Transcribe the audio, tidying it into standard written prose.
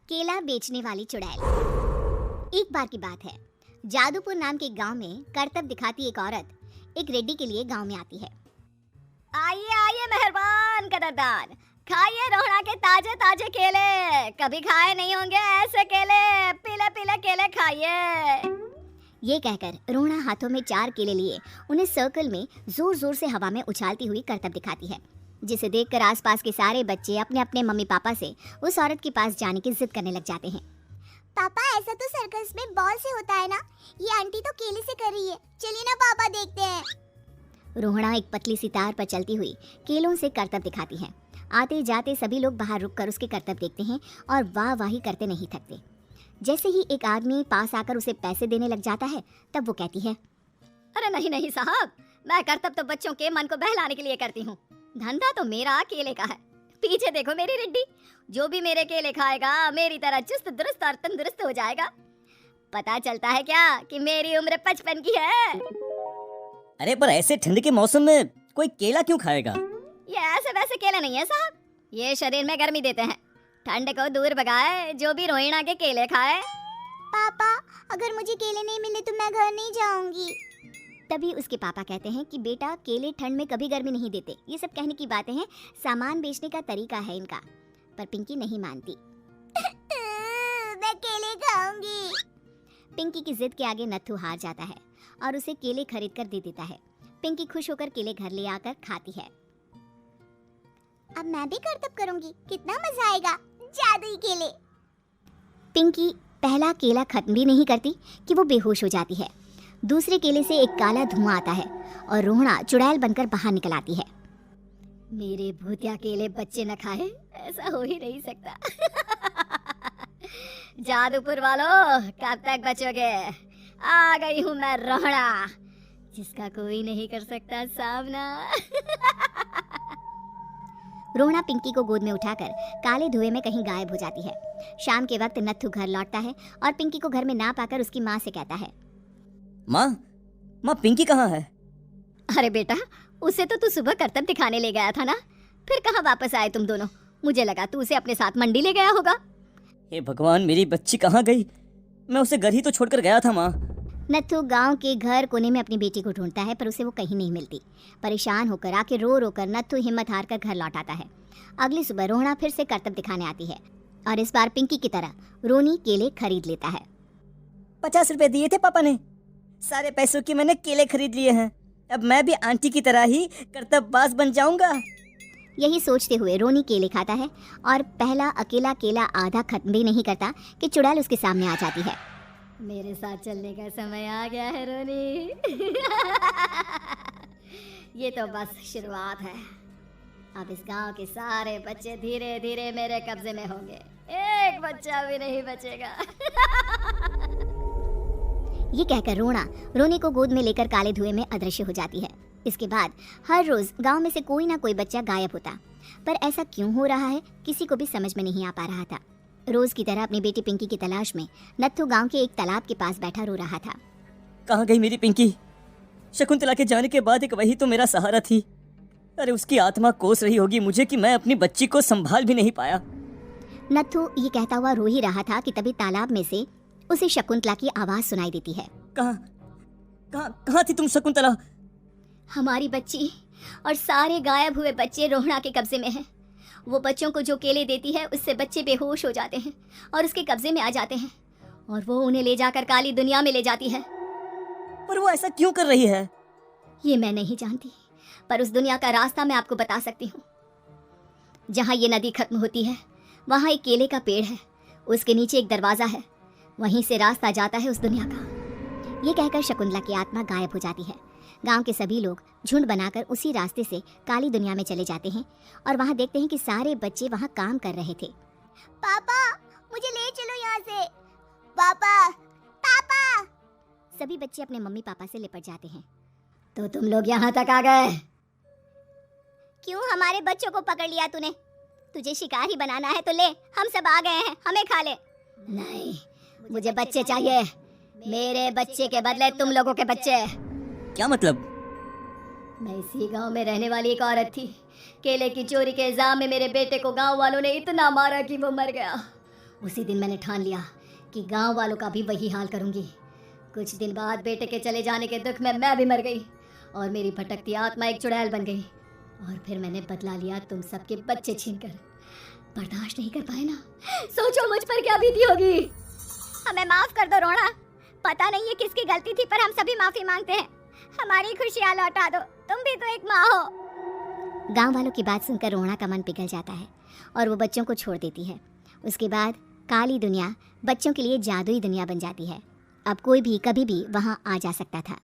केला बेचने वाली चुड़ैल। एक बार की बात है, जादूपुर नाम के गांव में करतब दिखाती एक औरत एक रेड्डी के लिए गांव में आती है। आइए आइए मेहरबान कदरदान, खाइए रोहड़ा के ताजे ताजे केले, कभी खाए नहीं होंगे ऐसे केले, पीले पीले केले खाइए। ये कहकर रोहड़ा हाथों में 4 केले लिए उन्हें सर्कल में जोर जोर से हवा में उछालती हुई करतब दिखाती है, जिसे देखकर आसपास के सारे बच्चे अपने अपने मम्मी पापा से उस औरत के पास जाने की जिद करने लग जाते हैं। पापा ऐसा तो सर्कस में बॉल से होता है ना, ये आंटी तो केले से कर रही है, चलिए ना पापा देखते हैं। रोहड़ा एक पतली सी तार पर चलती हुई केलों से करतब दिखाती है। आते जाते सभी लोग बाहर रुककर उसके करतब देखते हैं और वाह वाही करते नहीं थकते। जैसे ही एक आदमी पास आकर उसे पैसे देने लग जाता है, तब वो कहती है, अरे नहीं नहीं साहब, मैं करतब तो बच्चों के मन को बहलाने के लिए करती हूँ, धंधा तो मेरा केले का है। पीछे देखो मेरी रिड्डी, जो भी मेरे केले खाएगा मेरी तरह चुस्त दुरुस्त और तंदुरुस्त हो जाएगा। पता चलता है क्या कि मेरी उम्र 55 की है। अरे पर ऐसे ठंड के मौसम में कोई केला क्यों खाएगा? ये ऐसे वैसे केले नहीं है साहब, ये शरीर में गर्मी देते हैं, ठंड को दूर भगाए, जो भी रोहिणा के केले खाए। पापा अगर मुझे केले नहीं मिले तो मैं घर नहीं जाऊंगी। तभी उसके पापा कहते हैं कि बेटा, केले ठंड में कभी गर्मी नहीं देते। ये सब कहने की बातें हैं, सामान बेचने का तरीका है इनका। पर पिंकी नहीं मानती। मैं केले खाऊंगी। पिंकी की जिद के आगे नत्थू हार जाता है और उसे केले खरीद कर दे देता है। पिंकी खुश होकर केले घर ले आकर खाती है। अब मैं भी करतब करूंगी, कितना मजा आएगा, जादुई केले। पिंकी पहला केला खत्म भी नहीं करती कि वो बेहोश हो जाती है। दूसरे केले से एक काला धुआं आता है और रोहड़ा चुड़ैल बनकर बाहर निकल आती है। मेरे भूतिया केले बच्चे न खाए, ऐसा हो ही नहीं सकता। जादूपुर वालों, कब तक बचोगे? आ गई हूँ मैं रोहड़ा, जिसका कोई नहीं कर सकता सामना। रोहड़ा पिंकी को गोद में उठाकर काले धुएं में कहीं गायब हो जाती है। शाम के वक्त नत्थू घर लौटता है और पिंकी को घर में ना पाकर उसकी माँ से कहता है, माँ पिंकी कहाँ है? अरे बेटा, उसे तो तू सुबह करतब दिखाने ले गया था ना, फिर कहाँ वापस आए तुम दोनों? मुझे लगा तू उसे अपने साथ मंडी ले गया होगा। हे भगवान, मेरी बच्ची कहाँ गई? मैं उसे घर ही तो छोड़कर गया था माँ। नत्थू गांव के घर कोने में अपनी बेटी को ढूंढता है, पर उसे वो कहीं नहीं मिलती। परेशान होकर आके रो रो कर नत्थू हिम्मत हार कर घर लौट आता है। अगली सुबह रोहड़ा फिर से करतब दिखाने आती है और इस बार पिंकी की तरह रोनी केले खरीद लेता है। 50 रुपए दिए थे पापा ने, सारे पैसों की मैंने केले खरीद लिए हैं। अब मैं भी आंटी की तरह ही करतबबाज बन जाऊंगा। यही सोचते हुए रोनी केले खाता है और पहला अकेला केला आधा खत्म भी नहीं करता कि चुड़ैल उसके सामने आ जाती है। मेरे साथ चलने का समय आ गया है रोनी। ये तो बस शुरुआत है, अब इस गांव के सारे बच्चे धीरे धीरे मेरे कब्जे में होंगे, एक बच्चा भी नहीं बचेगा। ये कहकर रोना रोनी को गोद में लेकर काले धुएं में अदृश्य हो जाती है। इसके बाद हर रोज गांव में से कोई ना कोई बच्चा गायब होता, पर ऐसा क्यों हो रहा है किसी को भी समझ में नहीं आ पा रहा था। रोज की तरह अपनी बेटी पिंकी की तलाश में नत्थू गांव के एक तालाब के पास बैठा रो रहा था। कहाँ गई मेरी पिंकी? शकुंतला के जाने के बाद एक वही तो मेरा सहारा थी। अरे उसकी आत्मा कोस रही होगी मुझे कि मैं अपनी बच्ची को संभाल भी नहीं पाया। नत्थू ये कहता हुआ रो ही रहा था कि तभी तालाब में से उसे शकुंतला की आवाज सुनाई देती है। कहाँ थी तुम शकुंतला? हमारी बच्ची और सारे गायब हुए बच्चे रोहड़ा के कब्जे में हैं। वो बच्चों को जो केले देती है उससे बच्चे बेहोश हो जाते हैं और उसके कब्जे में आ जाते हैं और वो उन्हें ले जाकर काली दुनिया में ले जाती है। पर वो ऐसा क्यों कर रही है? ये मैं नहीं जानती, पर उस दुनिया का रास्ता मैं आपको बता सकती हूँ। जहाँ ये नदी खत्म होती है वहाँ एक केले का पेड़ है, उसके नीचे एक दरवाजा है, वहीं से रास्ता जाता है उस दुनिया का। ये कहकर शकुंतला की आत्मा गायब हो जाती है। गांव के सभी लोग झुंड बनाकर उसी रास्ते से काली दुनिया में चले जाते हैं और वहां देखते हैं कि सारे बच्चे वहां काम कर रहे थे। पापा मुझे ले चलो यहाँ से, पापा पापा। सभी बच्चे अपने मम्मी पापा से लिपट जाते हैं। तो तुम लोग यहाँ तक आ गए? क्यों हमारे बच्चों को पकड़ लिया तूने? तुझे शिकार ही बनाना है तो ले, हम सब आ गए हैं, हमें खा ले। नहीं, मुझे बच्चे चाहिए, मेरे बच्चे के बदले तुम लोगों के बच्चे। क्या मतलब? मैं इसी गांव में रहने वाली एक औरत थी। केले की चोरी के इल्जाम में मेरे बेटे को गांव वालों ने इतना मारा कि वो मर गया। उसी दिन मैंने ठान लिया कि गांव वालों का भी वही हाल करूंगी। कुछ दिन बाद बेटे के चले जाने के दुख में मैं भी मर गई और मेरी भटकती आत्मा एक चुड़ैल बन गई। और फिर मैंने बदला लिया तुम सबके बच्चे छीनकर। बर्दाश्त नहीं कर पाए ना, सोचो मुझ पर क्या बीती होगी। हमें माफ कर दो रोना, पता नहीं है किसकी गलती थी पर हम सभी माफी मांगते हैं। हमारी खुशियाँ लौटा दो, तुम भी तो एक माँ हो। गांव वालों की बात सुनकर रोना का मन पिघल जाता है और वो बच्चों को छोड़ देती है। उसके बाद काली दुनिया बच्चों के लिए जादुई दुनिया बन जाती है। अब कोई भी कभी भी वहां आ जा सकता था।